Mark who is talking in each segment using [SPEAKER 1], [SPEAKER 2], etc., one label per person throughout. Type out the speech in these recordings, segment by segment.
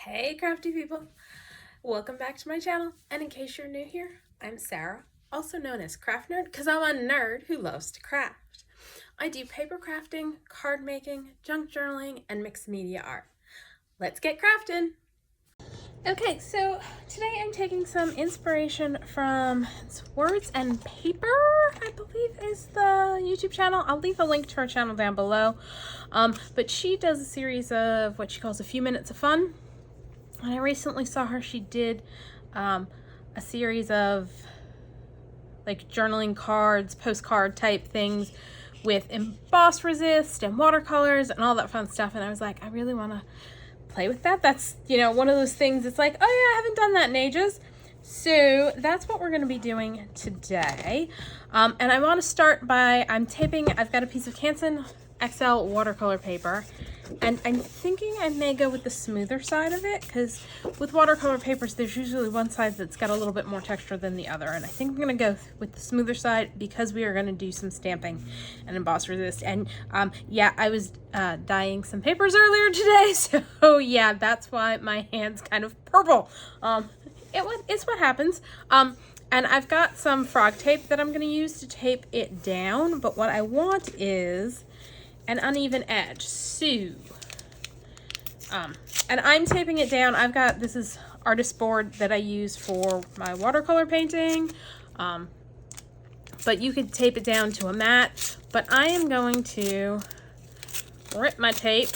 [SPEAKER 1] Hey crafty people, welcome back to my channel, and in case you're new here, I'm Sarah, also known as Craft Nerd because I'm a nerd who loves to craft. I do paper crafting, card making, junk journaling, and mixed media art. Let's get crafting! Okay, so today I'm taking some inspiration from Words and Paper, I believe is the YouTube channel. I'll leave a link to her channel down below. But she does a series of what she calls a few minutes of fun. And I recently saw her, she did a series of like journaling cards, postcard type things with emboss resist and watercolors and all that fun stuff. And I was like, I really want to play with that. That's, you know, one of those things, it's like, oh yeah, I haven't done that in ages. So that's what we're going to be doing today. And I want to start by, I've got a piece of Canson XL watercolor paper, and I'm thinking I may go with the smoother side of it, because with watercolor papers there's usually one side that's got a little bit more texture than the other, and I think I'm going to go with the smoother side because we are going to do some stamping and emboss resist. And yeah, I was dyeing some papers earlier today, so yeah, that's why my hand's kind of purple. It's what happens. And I've got some frog tape that I'm going to use to tape it down, but what I want is an uneven edge. So, and I'm taping it down. This is artist board that I use for my watercolor painting, but you could tape it down to a mat, but I am going to rip my tape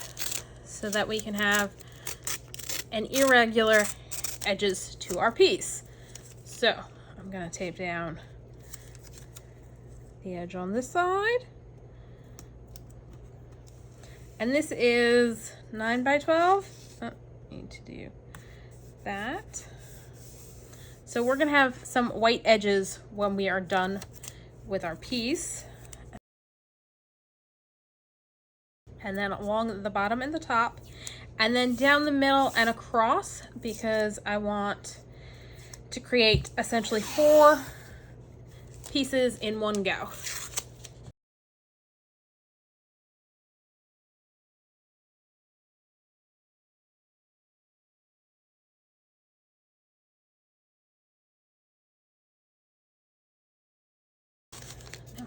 [SPEAKER 1] so that we can have an irregular edges to our piece. So I'm going to tape down the edge on this side. And this is 9 by 12. Oh, need to do that. So we're gonna have some white edges when we are done with our piece. And then along the bottom and the top, and then down the middle and across, because I want to create essentially 4 pieces in one go.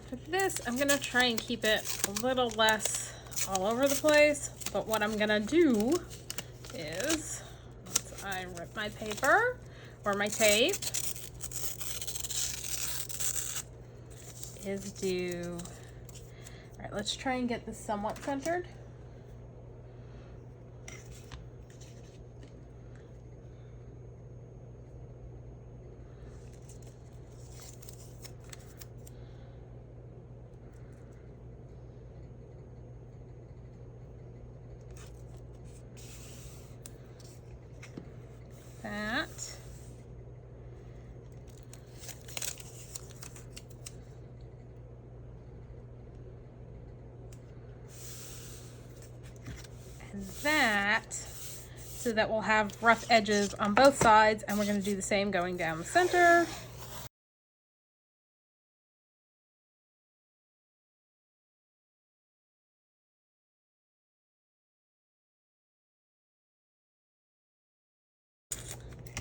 [SPEAKER 1] For this, I'm gonna try and keep it a little less all over the place, but what I'm gonna do is, once I rip my paper or my tape, all right, let's try and get this somewhat centered. That. And that, so that we'll have rough edges on both sides, and we're going to do the same going down the center.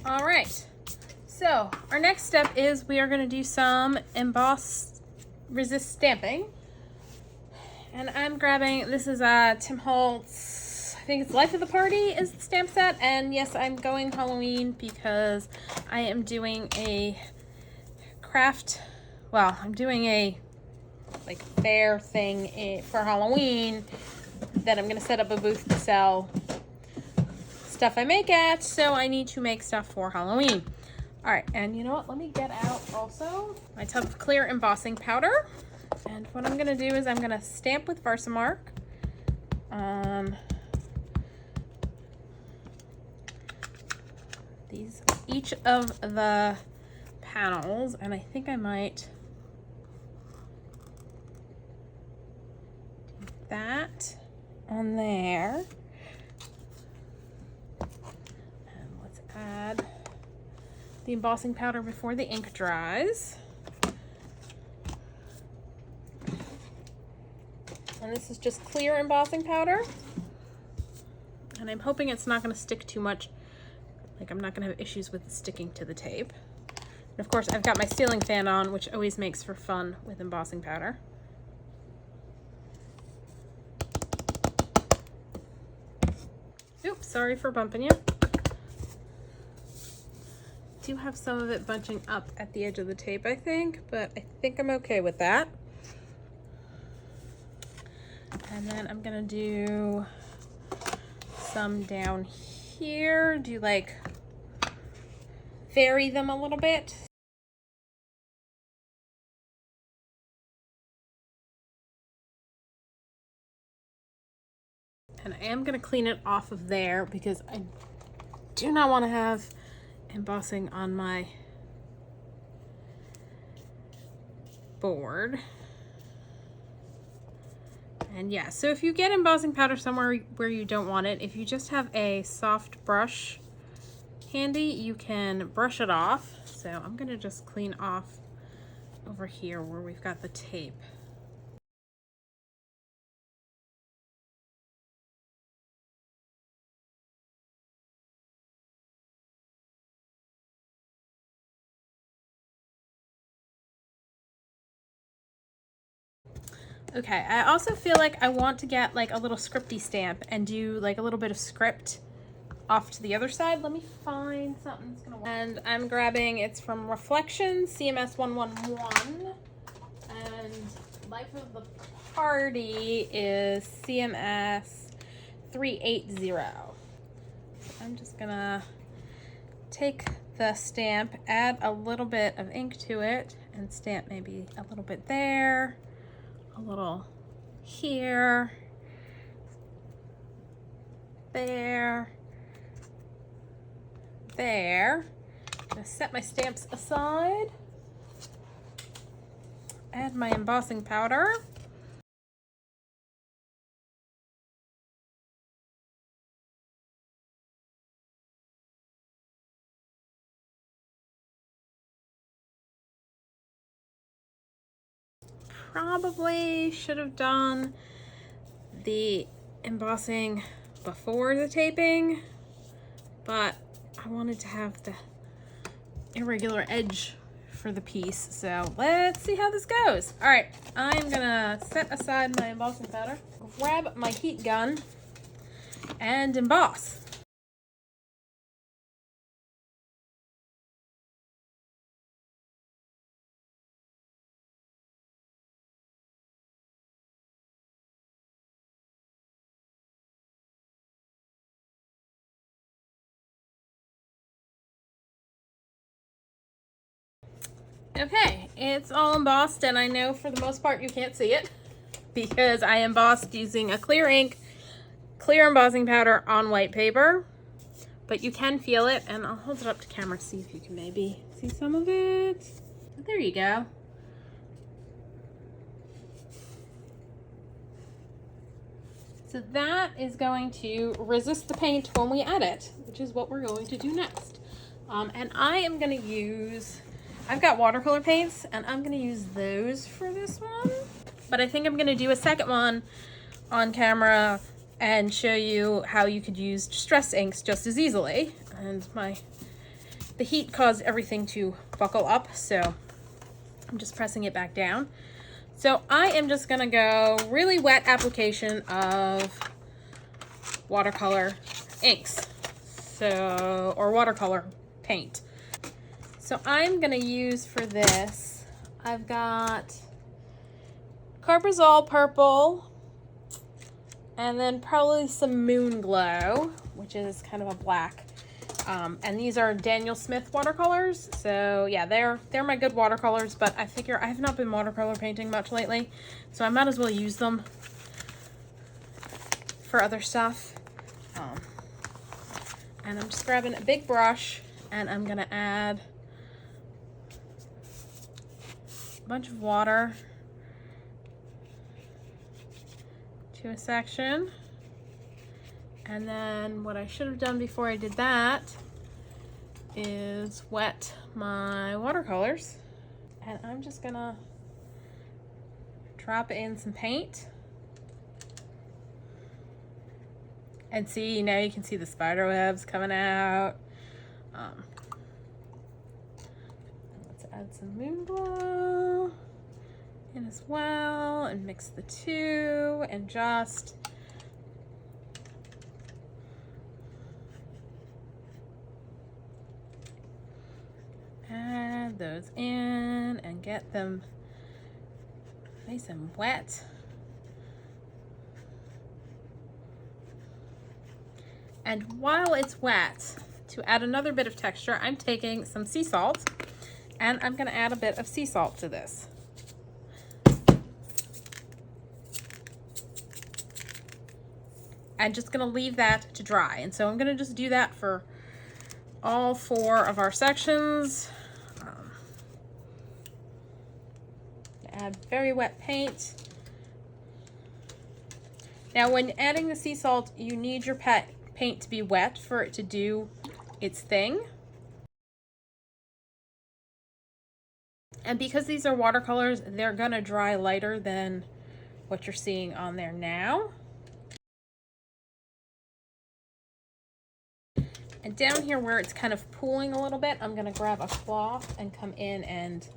[SPEAKER 1] All right, so our next step is we are going to do some emboss resist stamping, and I'm grabbing, this is Tim Holtz, I think it's Life of the Party is the stamp set, and yes, I'm going Halloween because I am doing a I'm doing a like fair thing for Halloween that I'm going to set up a booth to sell stuff I make at, so I need to make stuff for Halloween. All right, and you know what, let me get out also my tub of clear embossing powder, and what I'm gonna do is I'm gonna stamp with Versamark on each of the panels, and I think I might do that on there. Add the embossing powder before the ink dries. And this is just clear embossing powder. And I'm hoping it's not going to stick too much Like I'm not gonna have issues with sticking to the tape. And of course I've got my ceiling fan on, which always makes for fun with embossing powder. Oops, sorry for bumping you. Do have some of it bunching up at the edge of the tape, I think, but I think I'm okay with that. And then I'm gonna do some down here, do like vary them a little bit. And I am gonna clean it off of there because I do not want to have embossing on my board. And yeah, so if you get embossing powder somewhere where you don't want it, if you just have a soft brush handy, you can brush it off. So I'm gonna just clean off over here where we've got the tape. Okay, I also feel like I want to get like a little scripty stamp and do like a little bit of script off to the other side. Let me find something that's gonna work. And I'm grabbing, it's from Reflections, CMS 111. And Life of the Party is CMS 380. So I'm just gonna take the stamp, add a little bit of ink to it, and stamp maybe a little bit there, a little here, there, there. I'm gonna set my stamps aside, add my embossing powder. Probably should have done the embossing before the taping, but I wanted to have the irregular edge for the piece. So let's see how this goes. All right, I'm gonna set aside my embossing powder, grab my heat gun, and emboss. Okay, it's all embossed, and I know for the most part you can't see it because I embossed using a clear ink, clear embossing powder on white paper, but you can feel it, and I'll hold it up to camera, see if you can maybe see some of it. There you go. So that is going to resist the paint when we add it, which is what we're going to do next. And I am gonna use, I've got watercolor paints, and I'm gonna use those for this one. But I think I'm gonna do a second one on camera and show you how you could use distress inks just as easily. And the heat caused everything to buckle up, so I'm just pressing it back down. So I am just gonna go really wet application of watercolor inks, so, or watercolor paint. So I'm gonna use for this, I've got Carbazole Purple, and then probably some Moon Glow, which is kind of a black. And these are Daniel Smith watercolors. So yeah, they're my good watercolors, but I figure I have not been watercolor painting much lately, so I might as well use them for other stuff. And I'm just grabbing a big brush, and I'm gonna add a bunch of water to a section. And then what I should have done before I did that is wet my watercolors. And I'm just gonna drop in some paint. And see, now you can see the spider webs coming out. Let's add some Moonglow in as well and mix the two and just add those in and get them nice and wet. And while it's wet, to add another bit of texture, I'm taking some sea salt and I'm going to add a bit of sea salt to this. I'm just going to leave that to dry. And so I'm going to just do that for all 4 of our sections. Add very wet paint. Now when adding the sea salt, you need your paint to be wet for it to do its thing. And because these are watercolors, they're gonna dry lighter than what you're seeing on there now. And down here where it's kind of pooling a little bit, I'm gonna grab a cloth and come in and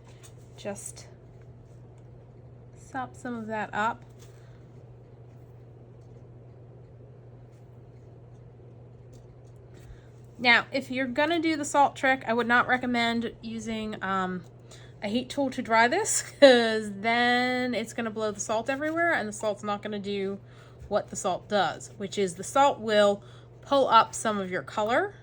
[SPEAKER 1] just sop some of that up. Now, if you're gonna do the salt trick, I would not recommend using a heat tool to dry this, because then it's gonna blow the salt everywhere and the salt's not gonna do what the salt does, which is the salt will pull up some of your color.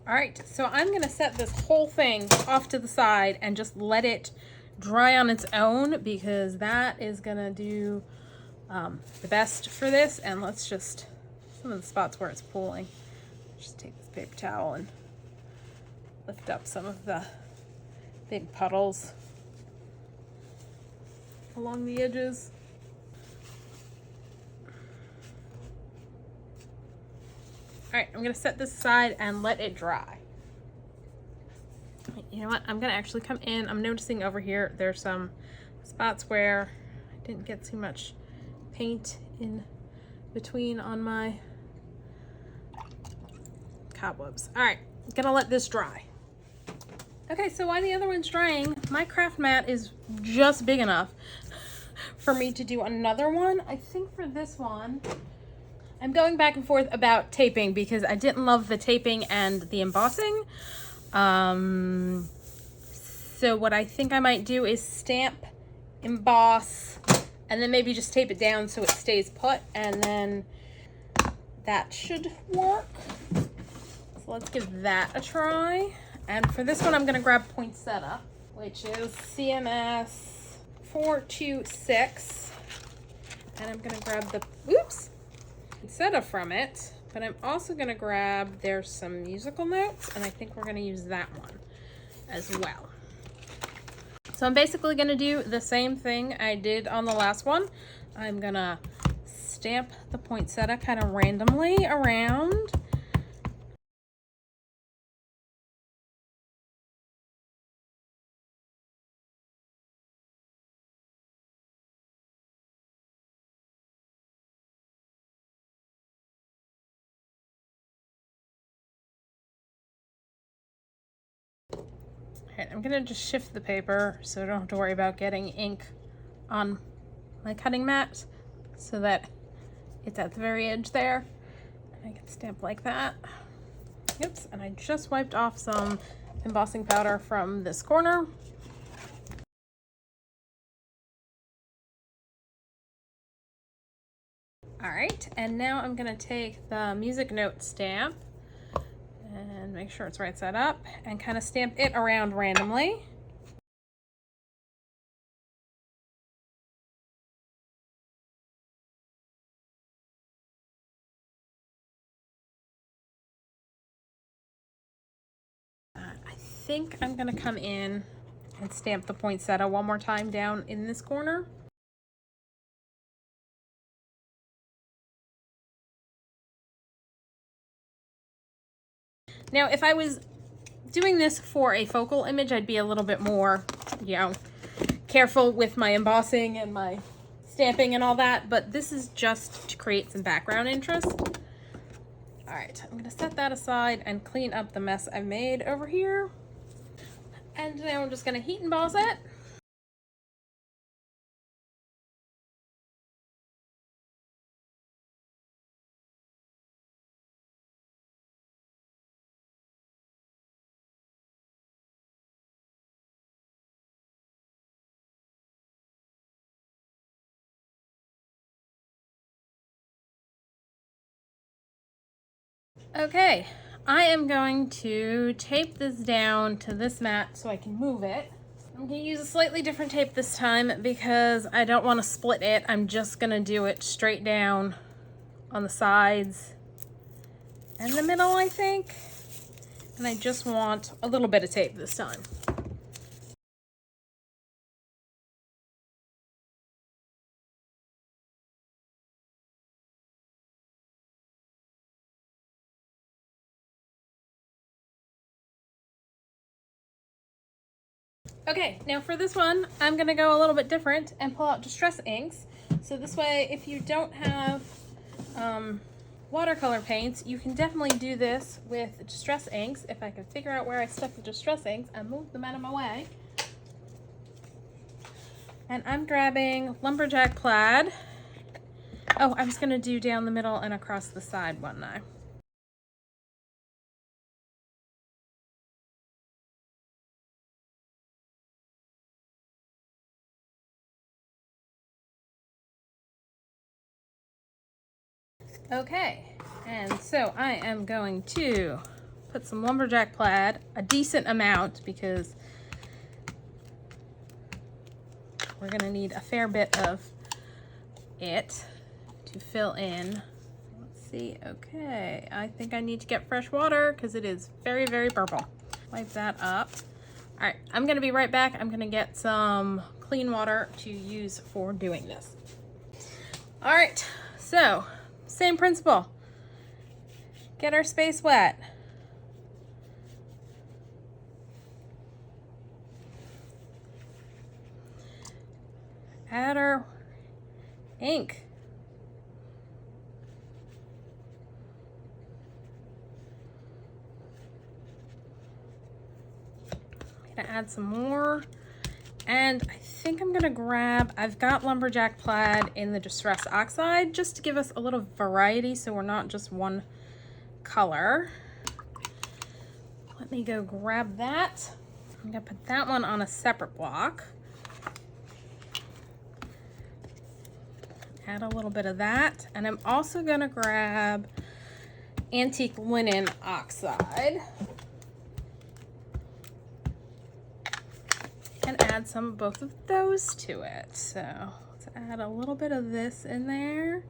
[SPEAKER 1] All right, so I'm gonna set this whole thing off to the side and just let it dry on its own, because that is gonna do the best for this. And let's just, some of the spots where it's pooling, just take this paper towel and lift up some of the big puddles along the edges. All right, I'm gonna set this aside and let it dry. You know what, I'm gonna actually come in. I'm noticing over here, there's some spots where I didn't get too much paint in between on my cobwebs. All right, I'm gonna let this dry. Okay, so while the other one's drying, my craft mat is just big enough for me to do another one. I think for this one, I'm going back and forth about taping because I didn't love the taping and the embossing. So what I think I might do is stamp, emboss, and then maybe just tape it down so it stays put, and then that should work. So let's give that a try. And for this one, I'm gonna grab Poinsettia, which is CMS 426. And I'm gonna grab the, Poinsettia from it, but I'm also gonna grab, there's some musical notes, and I think we're gonna use that one as well. So I'm basically gonna do the same thing I did on the last one. I'm gonna stamp the poinsettia kind of randomly around. Alright, I'm gonna just shift the paper so I don't have to worry about getting ink on my cutting mat, so that it's at the very edge there. And I can stamp like that. Oops, and I just wiped off some embossing powder from this corner. Alright, and now I'm gonna take the music note stamp and make sure it's right side up and kind of stamp it around randomly. I think I'm gonna come in and stamp the poinsettia one more time down in this corner. Now, if I was doing this for a focal image, I'd be a little bit more, you know, careful with my embossing and my stamping and all that, but this is just to create some background interest. All right, I'm gonna set that aside and clean up the mess I've made over here. And now I'm just gonna heat emboss it. Okay, I am going to tape this down to this mat so I can move it. I'm going to use a slightly different tape this time because I don't want to split it. I'm just going to do it straight down on the sides and the middle, I think. And I just want a little bit of tape this time. Okay, now for this one, I'm gonna go a little bit different and pull out Distress inks. So this way, if you don't have watercolor paints, you can definitely do this with Distress inks. If I can figure out where I stuck the Distress inks, I moved them out of my way. And I'm grabbing Lumberjack Plaid. Oh, I was gonna do down the middle and across the side one now. Okay, and so I am going to put some Lumberjack Plaid, a decent amount, because we're gonna need a fair bit of it to fill in. Let's see, okay, I think I need to get fresh water because it is very, very purple. Wipe that up. All right, I'm gonna be right back. I'm gonna get some clean water to use for doing this. All right, so same principle. Get our space wet. Add our ink. I'm gonna add some more. And I think I'm gonna grab, I've got Lumberjack Plaid in the Distress Oxide just to give us a little variety so we're not just one color. Let me go grab that. I'm gonna put that one on a separate block. Add a little bit of that. And I'm also gonna grab Antique Linen Oxide. And add some of both of those to it. So let's add a little bit of this in there.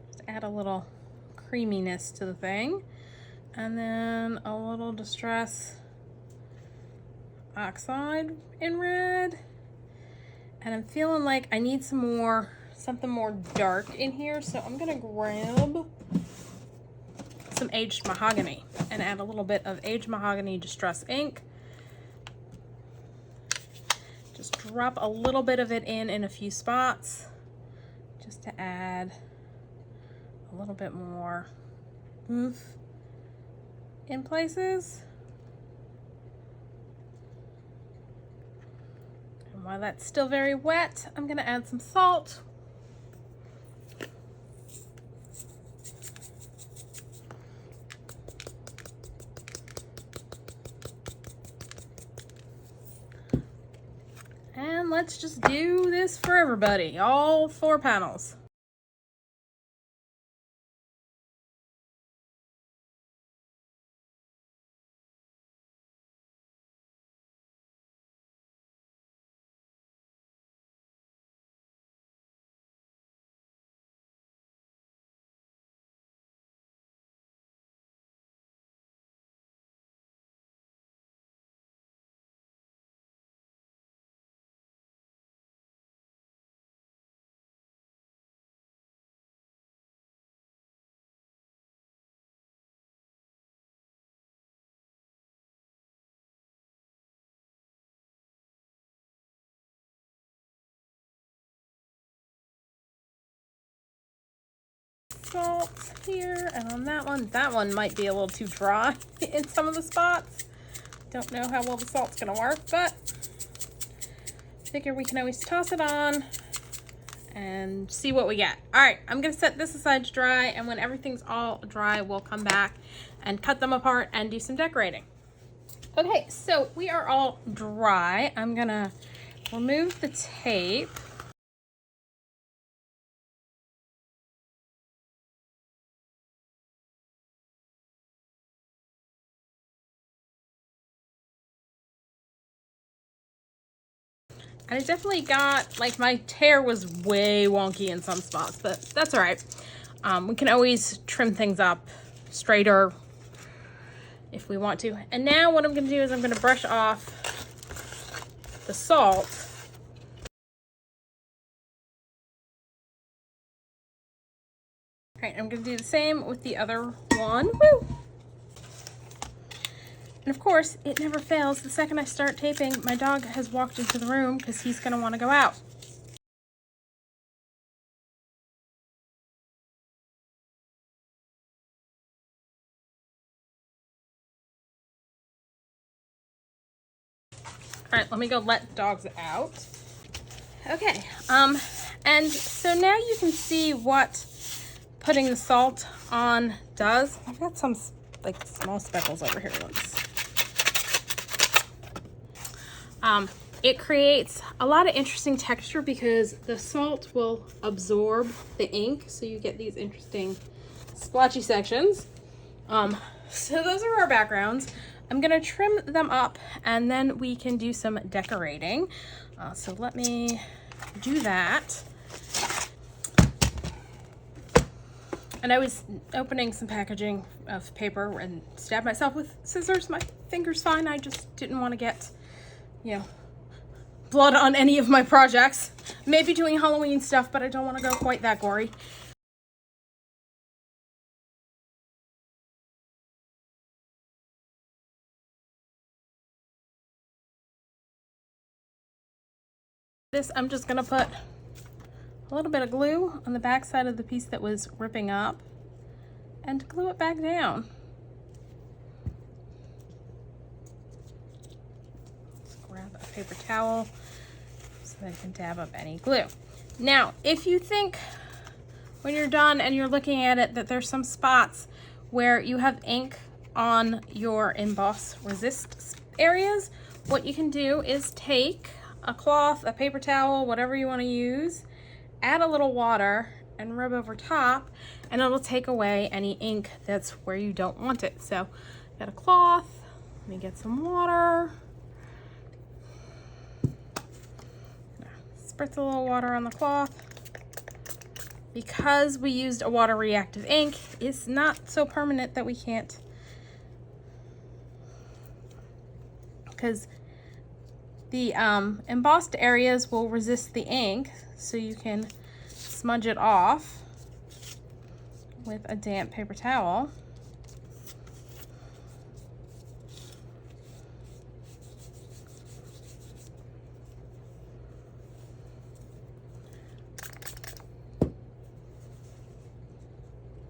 [SPEAKER 1] Just add a little creaminess to the thing. And then a little Distress Oxide in red. And I'm feeling like I need some more, something more dark in here. So I'm gonna grab some aged mahogany and add a little bit of aged mahogany Distress ink. Just drop a little bit of it in a few spots just to add a little bit more oomph in places. And while that's still very wet, I'm gonna add some salt. And let's just do this for everybody, all 4 panels. salt here, and on that one might be a little too dry in some of the spots. Don't know how well the salt's gonna work, but figure we can always toss it on and see what we get. All right, I'm gonna set this aside to dry, and when everything's all dry, we'll come back and cut them apart and do some decorating. Okay, so we are all dry. I'm gonna remove the tape. And I definitely got, like, my tear was way wonky in some spots, but that's all right. We can always trim things up straighter if we want to. And now what I'm gonna do is I'm gonna brush off the salt. All right, I'm gonna do the same with the other one. Woo! And of course, it never fails. The second I start taping, my dog has walked into the room because he's gonna wanna go out. All right, let me go let dogs out. Okay, and so now you can see what putting the salt on does. I've got some like small speckles over here. It creates a lot of interesting texture because the salt will absorb the ink, so you get these interesting splotchy sections. So those are our backgrounds. I'm gonna trim them up and then we can do some decorating. So let me do that. And I was opening some packaging of paper and stabbed myself with scissors. My finger's fine. I just didn't want to get, you know, blood on any of my projects. Maybe doing Halloween stuff, but I don't want to go quite that gory. This, I'm just gonna put a little bit of glue on the back side of the piece that was ripping up and glue it back down. Let's grab a paper towel so that I can dab up any glue. Now, if you think when you're done and you're looking at it that there's some spots where you have ink on your emboss resist areas, what you can do is take a cloth, a paper towel, whatever you want to use, add a little water and rub over top, and it'll take away any ink that's where you don't want it. So got a cloth, let me get some water, spritz a little water on the cloth. Because we used a water reactive ink, it's not so permanent that we can't, because the embossed areas will resist the ink, so you can smudge it off with a damp paper towel.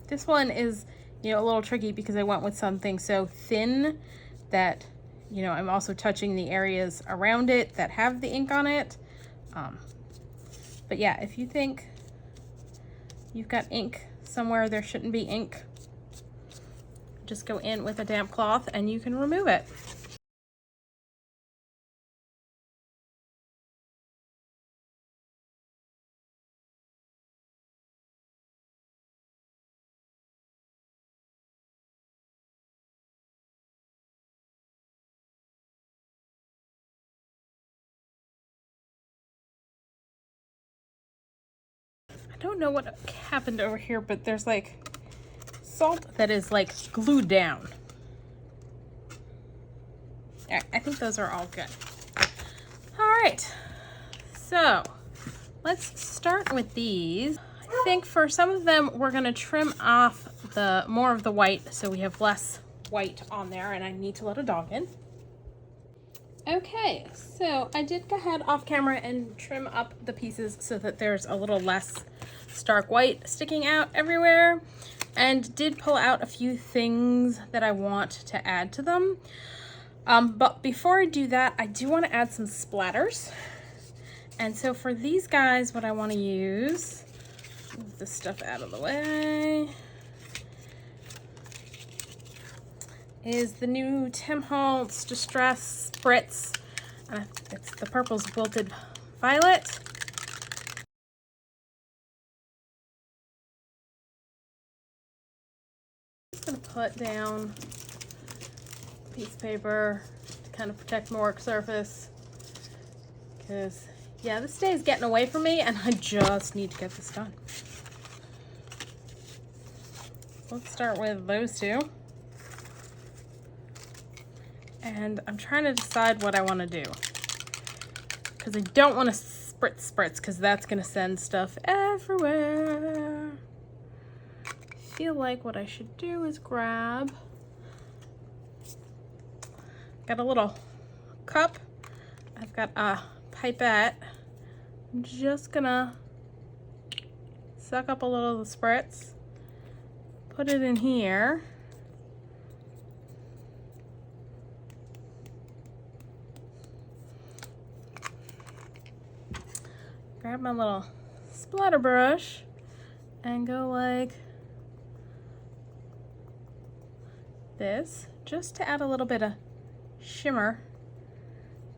[SPEAKER 1] This one is, you know, a little tricky because I went with something so thin that, you know, I'm also touching the areas around it that have the ink on it. But yeah, if you think you've got ink somewhere there shouldn't be ink, just go in with a damp cloth and you can remove it. I don't know what happened over here, but there's like salt that is like glued down. I think those are all good. All right, so let's start with these. I think for some of them, we're gonna trim off the more of the white so we have less white on there, and I need to let a dog in. Okay, so I did go ahead off camera and trim up the pieces so that there's a little less stark white sticking out everywhere, and did pull out a few things that I want to add to them. But before I do that, I do want to add some splatters. And so for these guys, what I want to use, move this stuff out of the way, is the new Tim Holtz Distress Spritz. It's the purple's Wilted Violet. I'm just gonna put down a piece of paper to kind of protect my work surface, because yeah, this day is getting away from me and I just need to get this done. Let's start with those two. And I'm trying to decide what I want to do, because I don't want to spritz because that's going to send stuff everywhere. I feel like what I should do is grab, got a little cup, I've got a pipette, I'm just gonna suck up a little of the spritz, put it in here, grab my little splatter brush and go like this, just to add a little bit of shimmer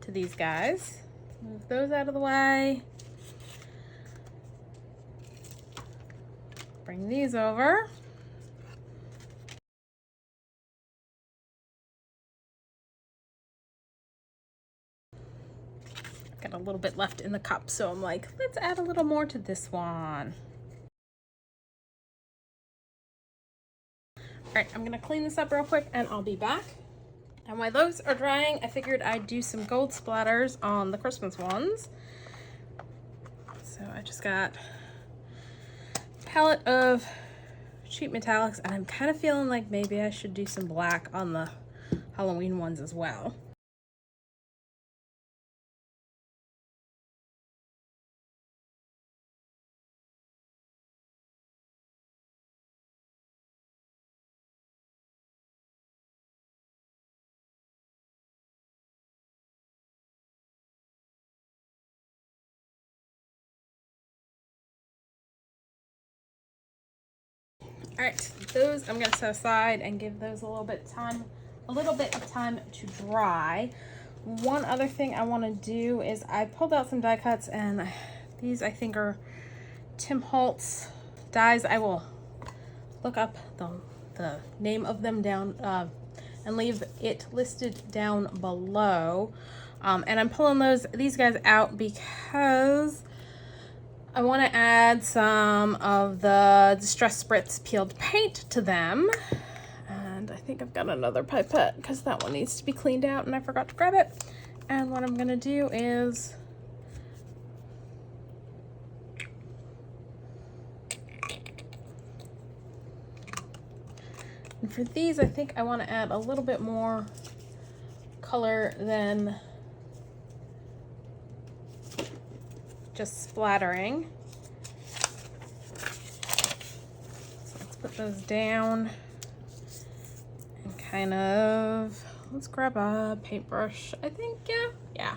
[SPEAKER 1] to these guys. Move those out of the way. Bring these over. Got a little bit left in the cup, so I'm like, let's add a little more to this one. All right, I'm gonna clean this up real quick and I'll be back. And while those are drying, I figured I'd do some gold splatters on the Christmas ones. So I just got a palette of cheap metallics, and I'm kind of feeling like maybe I should do some black on the Halloween ones as well. All right, those I'm gonna set aside and give those a little bit of time to dry. One other thing I want to do is I pulled out some die cuts, and these I think are Tim Holtz dies. I will look up the name of them down and leave it listed down below. And I'm pulling these guys out because I want to add some of the Distress Spritz peeled paint to them. And I think I've got another pipette because that one needs to be cleaned out and I forgot to grab it. And what I'm going to do is and for these, I think I want to add a little bit more color than just splattering. So let's put those down and kind of, let's grab a paintbrush, I think, yeah.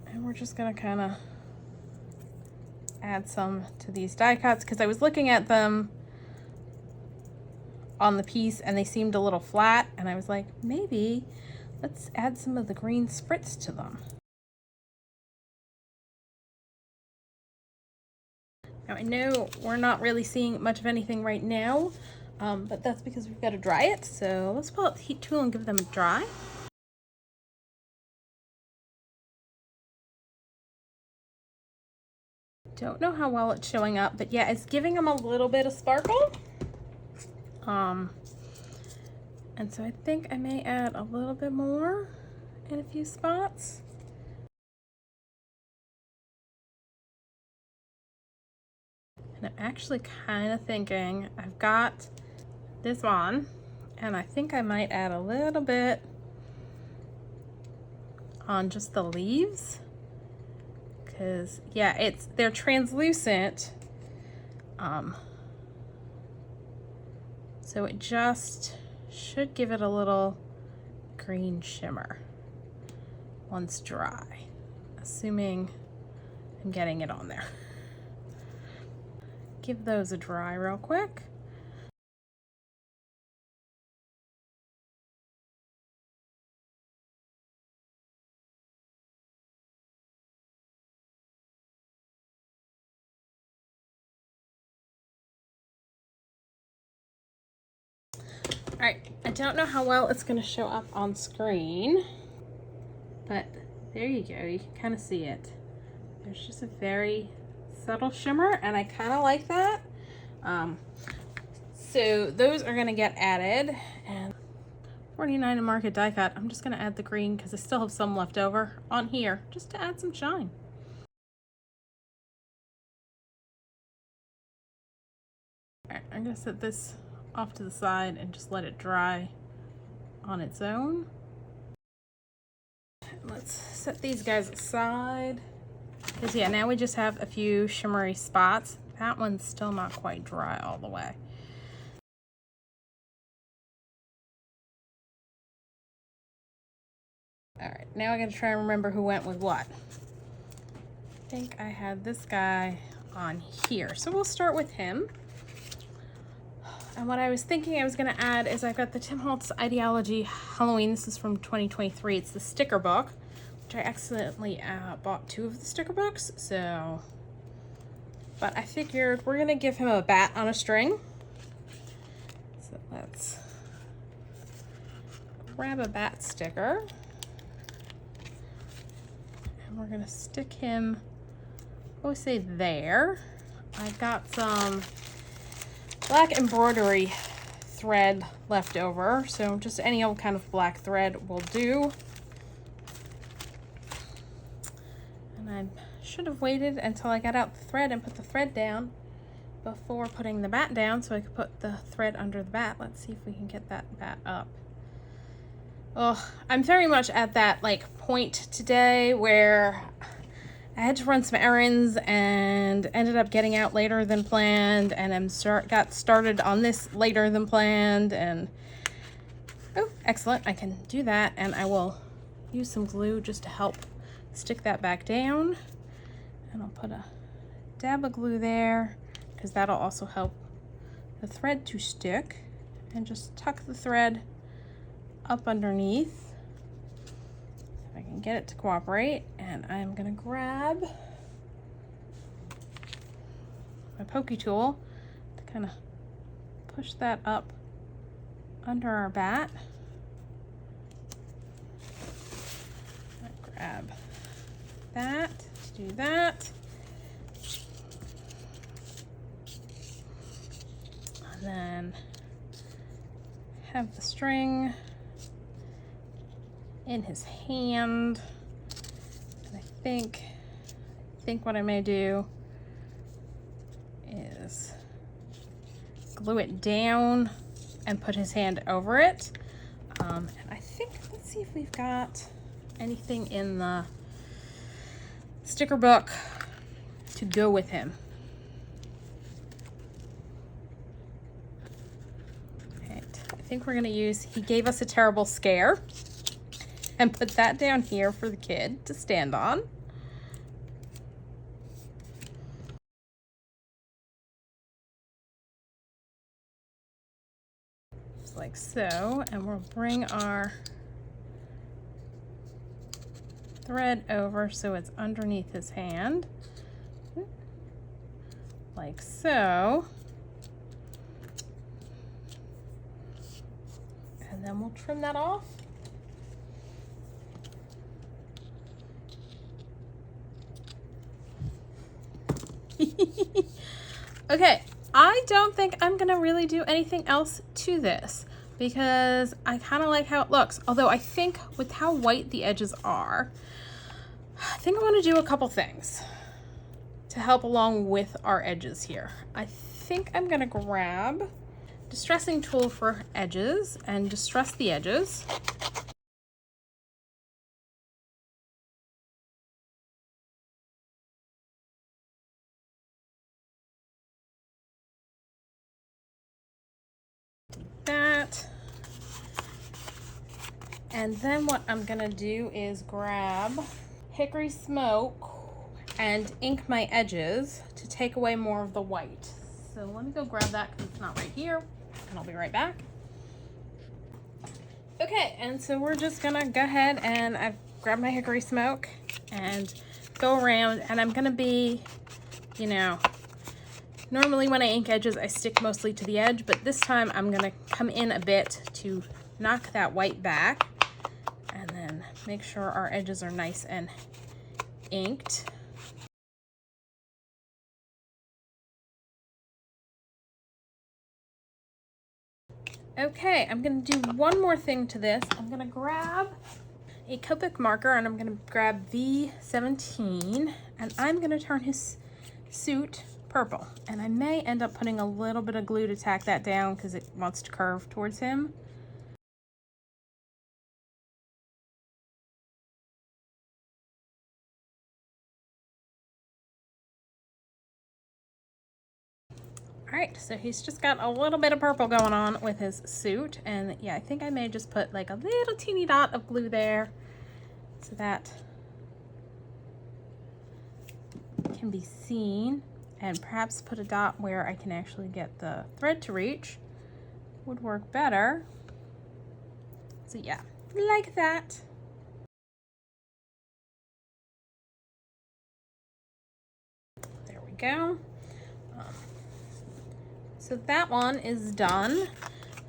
[SPEAKER 1] And we're just gonna kind of add some to these die cuts because I was looking at them on the piece and they seemed a little flat, and I was like, maybe let's add some of the green spritz to them. Now I know we're not really seeing much of anything right now, but that's because we've got to dry it. So let's pull out the heat tool and give them a dry. Don't know how well it's showing up, but yeah, it's giving them a little bit of sparkle. And so I think I may add a little bit more in a few spots. And I'm actually kind of thinking I've got this on, and I think I might add a little bit on just the leaves, because yeah, they're translucent, so it just should give it a little green shimmer once dry, assuming I'm getting it on there. Give those a dry real quick. All right, I don't know how well it's gonna show up on screen, but there you go, you can kind of see it. There's just a very subtle shimmer, and I kind of like that. So those are gonna get added, and 49 in Market die cut. I'm just gonna add the green because I still have some left over on here, just to add some shine. All right, I'm gonna set this off to the side and just let it dry on its own. Let's set these guys aside, because yeah, now we just have a few shimmery spots. That one's still not quite dry all the way. All right, now I gotta try and remember who went with what. I think I had this guy on here, so we'll start with him. And what I was thinking I was gonna add is I've got the Tim Holtz Ideology Halloween. This is from 2023. It's the sticker book, which I accidentally bought 2 of the sticker books. So, but I figured we're gonna give him a bat on a string. So let's grab a bat sticker. And we're gonna stick him, oh, say there. I've got some black embroidery thread left over, so just any old kind of black thread will do. And I should have waited until I got out the thread and put the thread down before putting the bat down, so I could put the thread under the bat. Let's see if we can get that bat up. Oh, I'm very much at that like point today where I had to run some errands and ended up getting out later than planned, and got started on this later than planned, and oh, excellent, I can do that, and I will use some glue just to help stick that back down, and I'll put a dab of glue there because that'll also help the thread to stick, and just tuck the thread up underneath. I can get it to cooperate, and I'm gonna grab my pokey tool to kind of push that up under our bat. Grab that to do that. And then have the string in his hand, and I think what I may do is glue it down and put his hand over it. And I think, let's see if we've got anything in the sticker book to go with him. Right, I think we're gonna use He Gave Us a Terrible Scare, and put that down here for the kid to stand on. Just like so, and we'll bring our thread over so it's underneath his hand, like so. And then we'll trim that off. Okay, I don't think I'm gonna really do anything else to this because I kind of like how it looks. Although I think with how white the edges are, I think I want to do a couple things to help along with our edges here. I think I'm gonna grab distressing tool for edges and distress the edges. And then what I'm gonna do is grab hickory smoke and ink my edges to take away more of the white. So let me go grab that because it's not right here, and I'll be right back. Okay, and so we're just gonna go ahead and I've grabbed my hickory smoke and go around, and I'm gonna be, you know, normally when I ink edges I stick mostly to the edge, but this time I'm gonna come in a bit to knock that white back and then make sure our edges are nice and inked. Okay, I'm gonna do one more thing to this. I'm gonna grab a Copic marker and I'm gonna grab V17 and I'm gonna turn his suit purple. And I may end up putting a little bit of glue to tack that down because it wants to curve towards him. All right, so he's just got a little bit of purple going on with his suit. And yeah, I think I may just put like a little teeny dot of glue there so that can be seen, and perhaps put a dot where I can actually get the thread to reach would work better. So yeah, like that. There we go. So that one is done.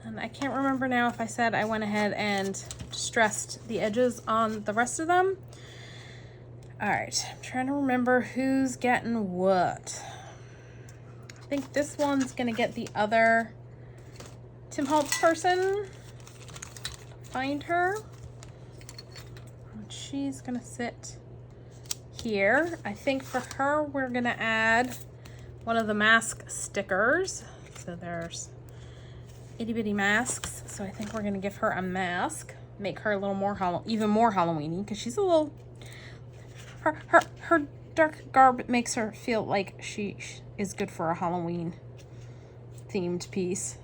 [SPEAKER 1] And I can't remember now if I said I went ahead and distressed the edges on the rest of them. All right, I'm trying to remember who's getting what. I think this one's gonna get the other Tim Holtz person. Find her. She's gonna sit here. I think for her, we're gonna add one of the mask stickers. So there's itty bitty masks. So I think we're gonna give her a mask, make her a little more even more Halloween-y, because she's a little, her dark garb makes her feel like she is good for a Halloween themed piece.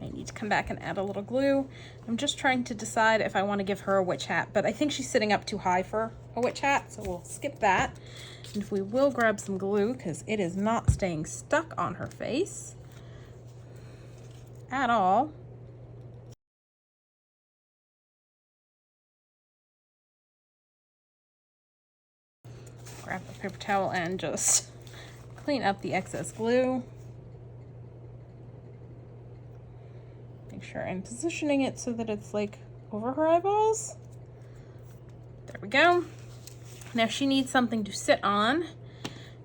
[SPEAKER 1] I need to come back and add a little glue. I'm just trying to decide if I want to give her a witch hat, but I think she's sitting up too high for a witch hat, so we'll skip that. And we will grab some glue because it is not staying stuck on her face at all. Grab a paper towel and just clean up the excess glue. Make sure I'm positioning it so that it's like over her eyeballs. There we go. Now she needs something to sit on,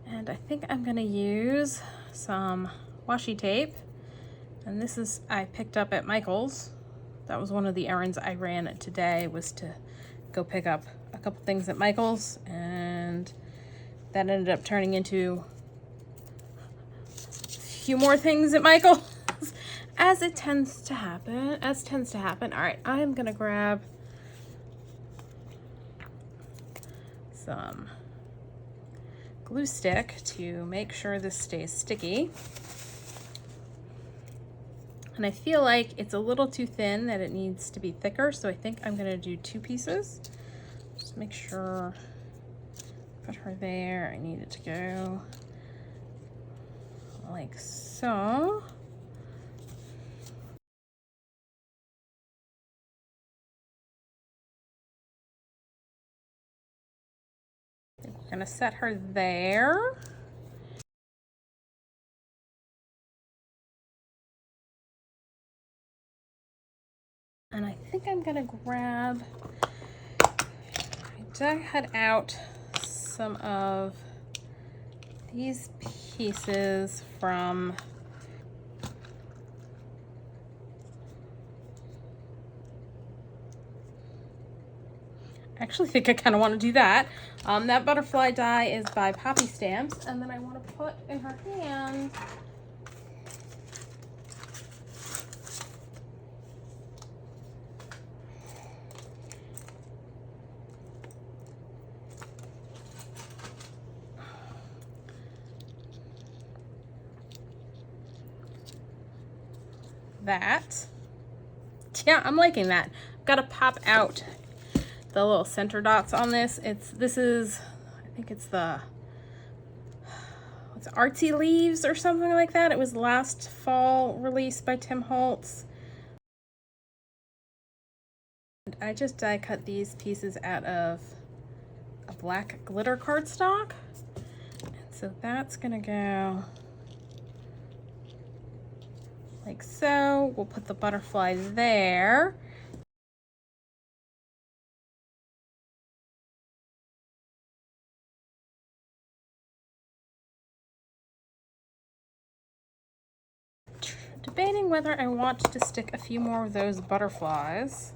[SPEAKER 1] and I think I'm gonna use some washi tape. And this is, I picked up at Michael's. That was one of the errands I ran today, was to go pick up a couple things at Michael's, and that ended up turning into a few more things at Michael's. As tends to happen. All right, I am gonna grab some glue stick to make sure this stays sticky. And I feel like it's a little too thin, that it needs to be thicker, so I think I'm gonna do 2 pieces. Just make sure, put her there. I need it to go like so. We're gonna set her there. And I think I'm gonna grab, I dug out some of these pieces from I actually think I kind of want to do that. That butterfly die is by Poppy Stamps, and then I want to put in her hand that. Yeah, I'm liking that. Got to pop out the little center dots on this. This is, I think it's the, what's it, Artsy Leaves or something like that. It was last fall released by Tim Holtz. And I just die cut these pieces out of a black glitter cardstock. And so that's gonna go like so. We'll put the butterfly there. Debating whether I want to stick a few more of those butterflies.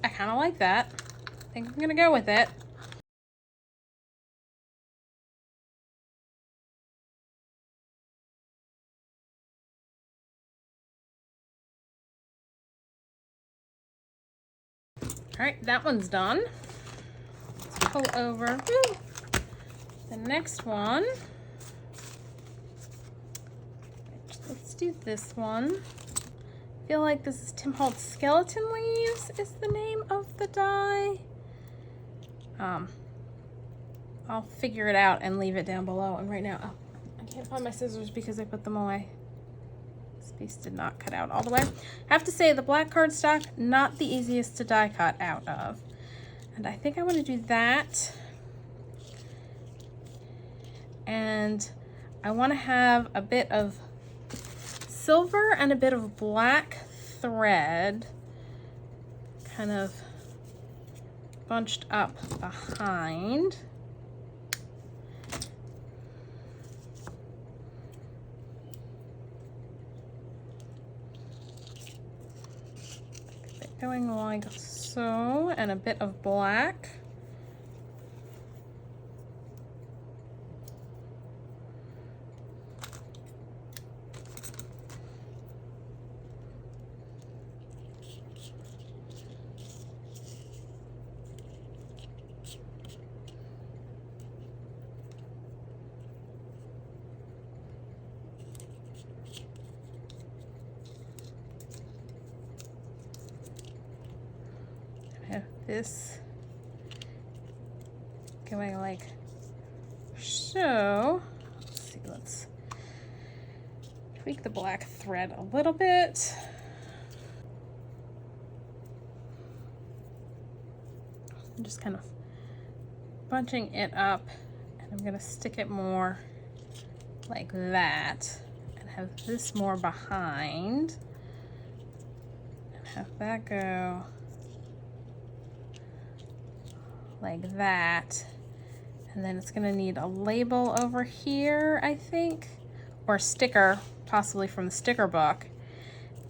[SPEAKER 1] I kind of like that. I think I'm gonna go with it. All right, that one's done. Let's pull over the next one. Let's do this one. I feel like this is Tim Holtz Skeleton Leaves is the name of the die. I'll figure it out and leave it down below. And right now, oh, I can't find my scissors because I put them away. This piece did not cut out all the way. I have to say the black cardstock, not the easiest to die cut out of. And I think I want to do that. And I want to have a bit of silver and a bit of black thread kind of bunched up behind. Going like so, and a bit of black. Have this going like so. Let's see, let's tweak the black thread a little bit. I'm just kind of bunching it up, and I'm going to stick it more like that and have this more behind and have that go like that. And then it's gonna need a label over here, I think, or a sticker, possibly from the sticker book.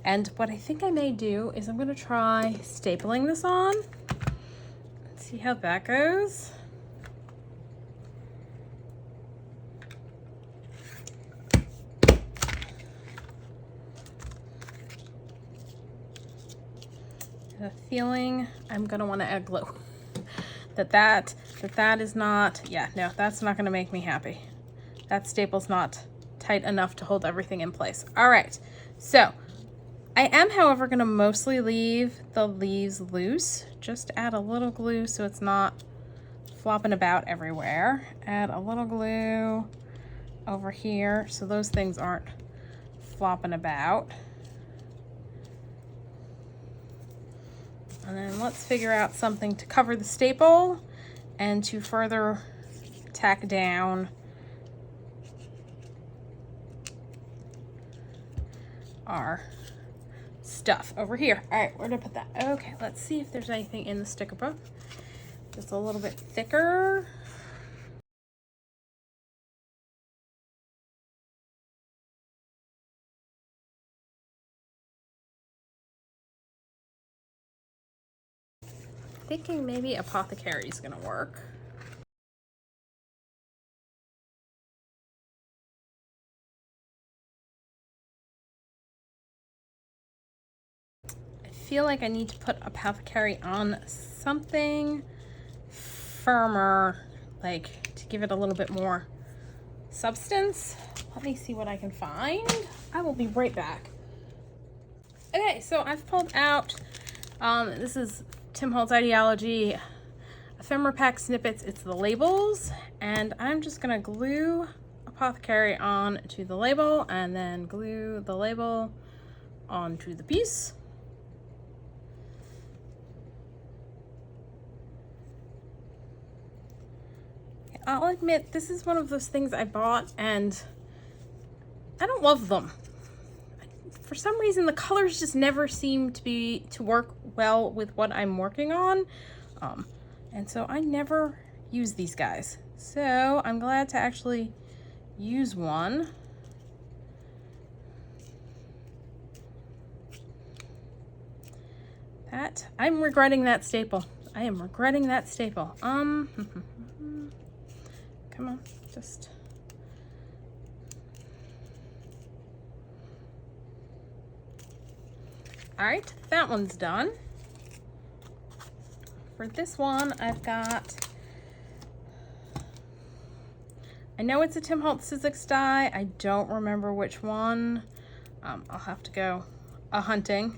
[SPEAKER 1] And what I think I may do is I'm gonna try stapling this on and see how that goes. I have a feeling I'm gonna wanna add glue. That is not, yeah, no, that's not gonna make me happy. That staple's not tight enough to hold everything in place. All right, so I am, however, gonna mostly leave the leaves loose. Just add a little glue so it's not flopping about everywhere. Add a little glue over here so those things aren't flopping about. And then let's figure out something to cover the staple and to further tack down our stuff over here. All right, where did I put that? Okay, let's see if there's anything in the sticker book that's a little bit thicker. Thinking maybe Apothecary is gonna work. I feel like I need to put Apothecary on something firmer, like to give it a little bit more substance. Let me see what I can find. I will be right back. Okay, so I've pulled out, this is Tim Holtz Ideology Ephemera Pack Snippets. It's the labels, and I'm just gonna glue Apothecary on to the label and then glue the label onto the piece. I'll admit, this is one of those things I bought and I don't love them. For some reason, the colors just never seem to work well with what I'm working on. And so I never use these guys. So I'm glad to actually use one. I'm regretting that staple. I am regretting that staple. Come on, just. All right, that one's done. For this one, I've got, I know it's a Tim Holtz Sizzix die. I don't remember which one. I'll have to go a-hunting.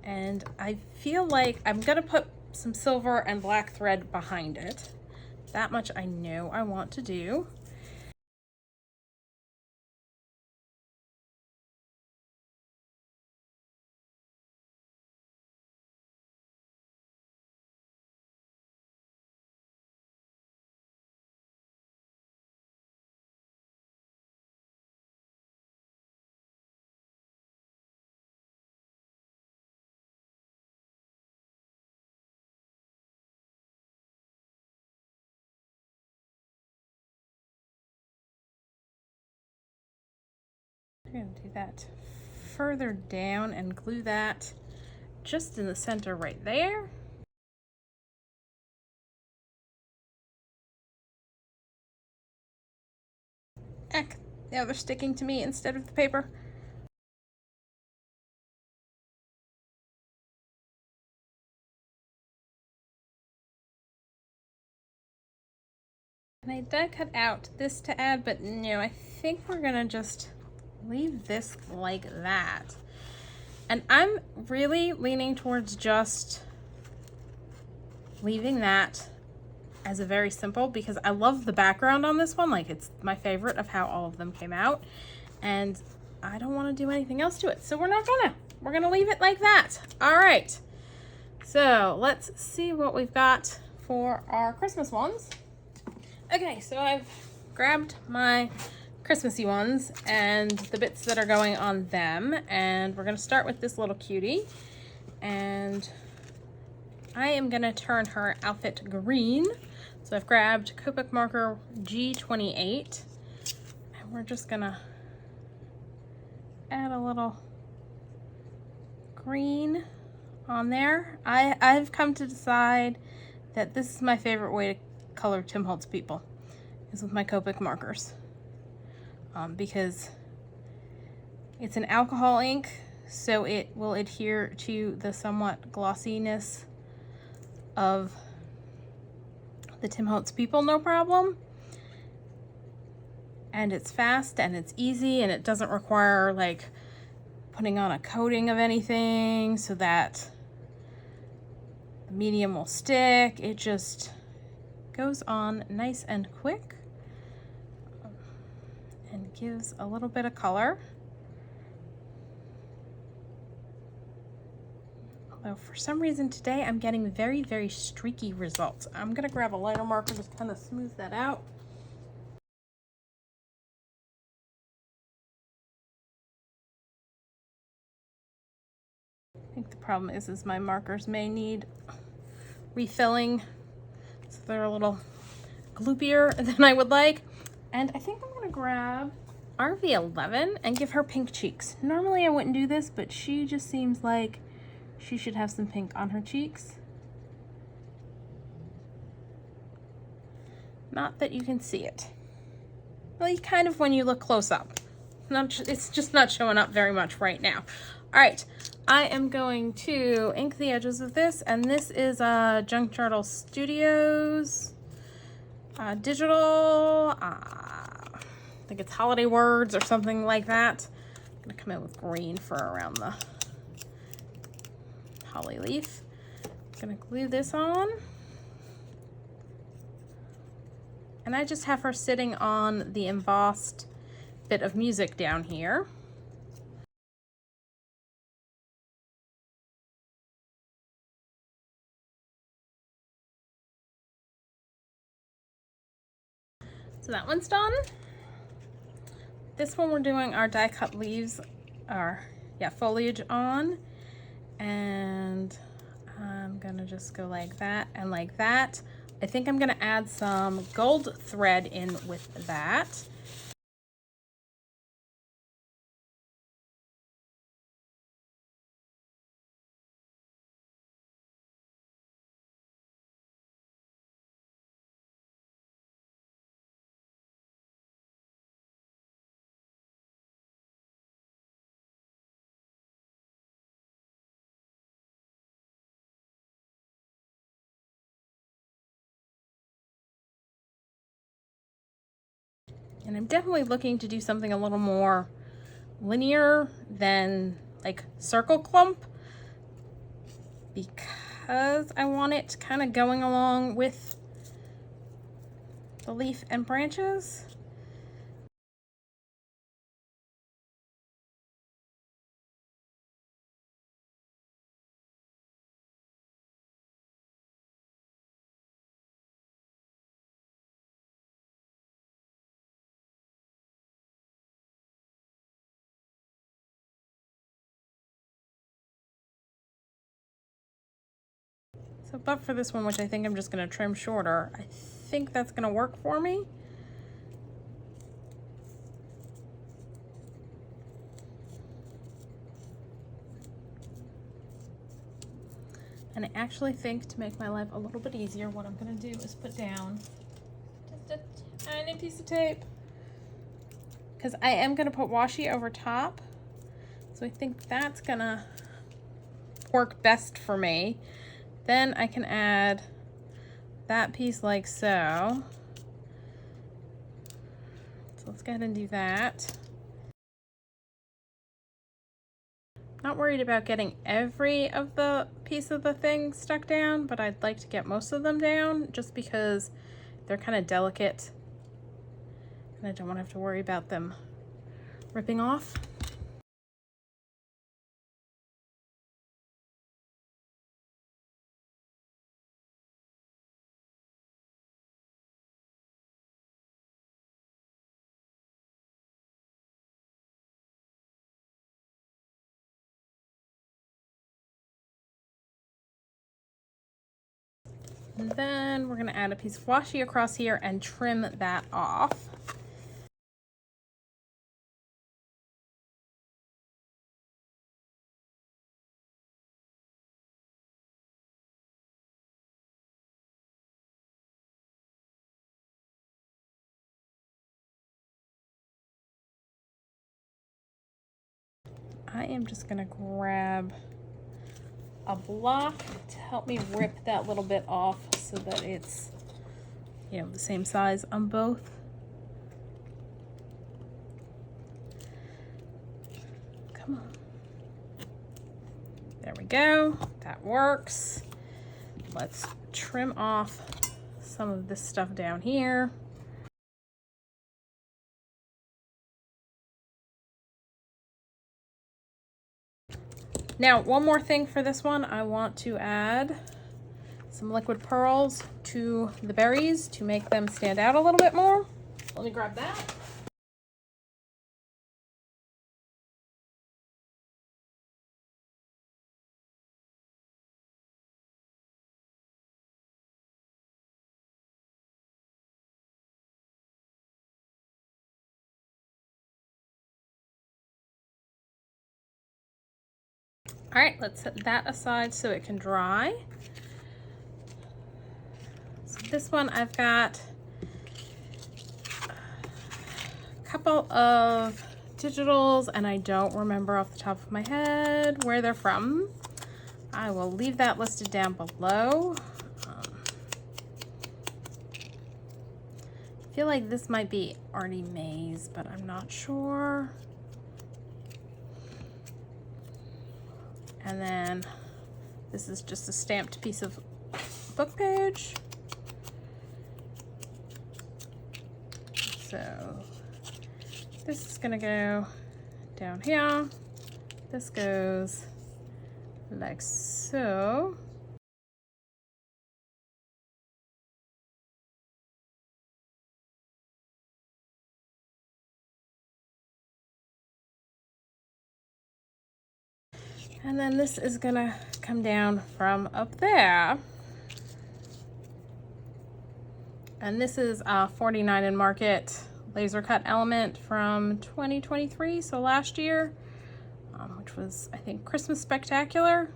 [SPEAKER 1] And I feel like I'm gonna put some silver and black thread behind it. That much I know I want to do. I'm going to do that further down and glue that just in the center right there. Heck, now they're sticking to me instead of the paper. And I did cut out this to add, but no, I think we're gonna just leave this like that. And I'm really leaning towards just leaving that as a very simple, because I love the background on this one. Like, it's my favorite of how all of them came out, and I don't want to do anything else to it. So we're gonna leave it like that. All right, so let's see what we've got for our Christmas ones. Okay, so I've grabbed my Christmassy ones and the bits that are going on them, and we're gonna start with this little cutie, and I am gonna turn her outfit green. So I've grabbed Copic marker G28, and we're just gonna add a little green on there. I've come to decide that this is my favorite way to color Tim Holtz People, is with my Copic markers. Because it's an alcohol ink, so it will adhere to the somewhat glossiness of the Tim Holtz People, no problem. And it's fast and it's easy, and it doesn't require like putting on a coating of anything so that the medium will stick. It just goes on nice and quick and gives a little bit of color. Although for some reason today I'm getting very, very streaky results. I'm gonna grab a lighter marker, just kind of smooth that out. I think the problem is my markers may need refilling, so they're a little gloopier than I would like. And I think I'm gonna grab RV11 and give her pink cheeks. Normally I wouldn't do this, but she just seems like she should have some pink on her cheeks. Not that you can see it. Well, you kind of when you look close up. It's just not showing up very much right now. All right, I am going to ink the edges of this, and this is Junk Journal Studios digital. I think it's Holiday Words or something like that. I'm gonna come in with green for around the holly leaf. I'm gonna glue this on. And I just have her sitting on the embossed bit of music down here. So that one's done. This one we're doing our die cut leaves, foliage on. And I'm gonna just go like that and like that. I think I'm gonna add some gold thread in with that. And I'm definitely looking to do something a little more linear than like circle clump, because I want it kind of going along with the leaf and branches. So, but for this one, which I think I'm just going to trim shorter, I think that's going to work for me. And I actually think, to make my life a little bit easier, what I'm going to do is put down just a tiny piece of tape, because I am going to put washi over top. So I think that's going to work best for me. Then I can add that piece like so. So let's go ahead and do that. Not worried about getting every of the piece of the thing stuck down, but I'd like to get most of them down just because they're kind of delicate and I don't want to have to worry about them ripping off. And then we're going to add a piece of washi across here and trim that off. I am just going to grab a block to help me rip that little bit off so that it's, you know, the same size on both. Come on. There we go. That works. Let's trim off some of this stuff down here. Now, one more thing for this one, I want to add some liquid pearls to the berries to make them stand out a little bit more. Let me grab that. All right, let's set that aside so it can dry. So this one I've got a couple of digitals, and I don't remember off the top of my head where they're from. I will leave that listed down below. I feel like this might be Artymaze, but I'm not sure. And then this is just a stamped piece of book page. So this is gonna go down here. This goes like so. And then this is gonna come down from up there. And this is a 49 in Market laser cut element from 2023, so last year, which was, I think, Christmas Spectacular.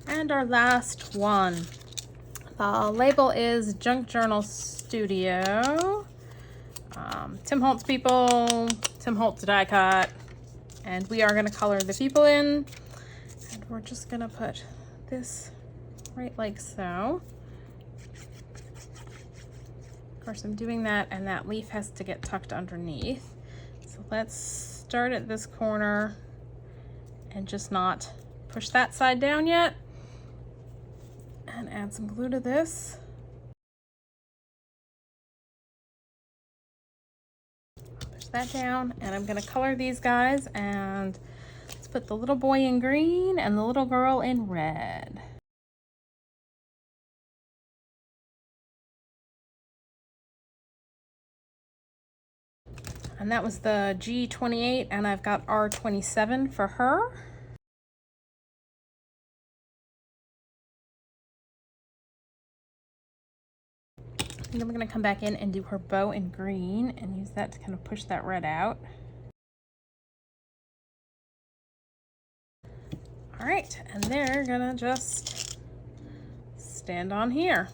[SPEAKER 1] And our last one. The label is Junk Journal Studio. Tim Holtz People, Tim Holtz die cut, and we are going to color the people in, and we're just going to put this right like so. Of course, I'm doing that, and that leaf has to get tucked underneath. So let's start at this corner and just not push that side down yet, and add some glue to this. That down, and I'm going to color these guys, and let's put the little boy in green and the little girl in red. And that was the G28, and I've got R27 for her. And then we're going to come back in and do her bow in green and use that to kind of push that red out. All right, and they're going to just stand on here.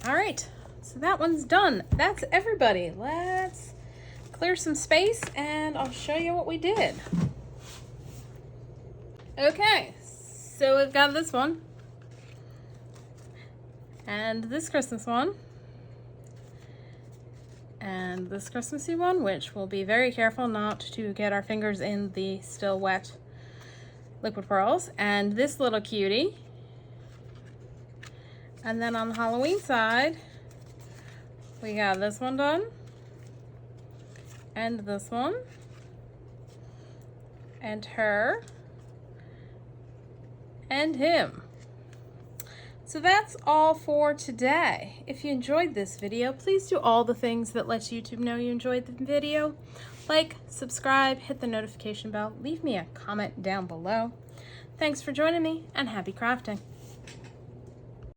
[SPEAKER 1] All right, so that one's done. That's everybody. Let's clear some space and I'll show you what we did. Okay, so we've got this one, and this Christmas one, and this Christmassy one, which we'll be very careful not to get our fingers in the still wet liquid pearls, and this little cutie. And then on the Halloween side, we got this one done, and this one, and her, and him. So that's all for today. If you enjoyed this video, please do all the things that let YouTube know you enjoyed the video. Like, subscribe, hit the notification bell, leave me a comment down below. Thanks for joining me, and happy crafting.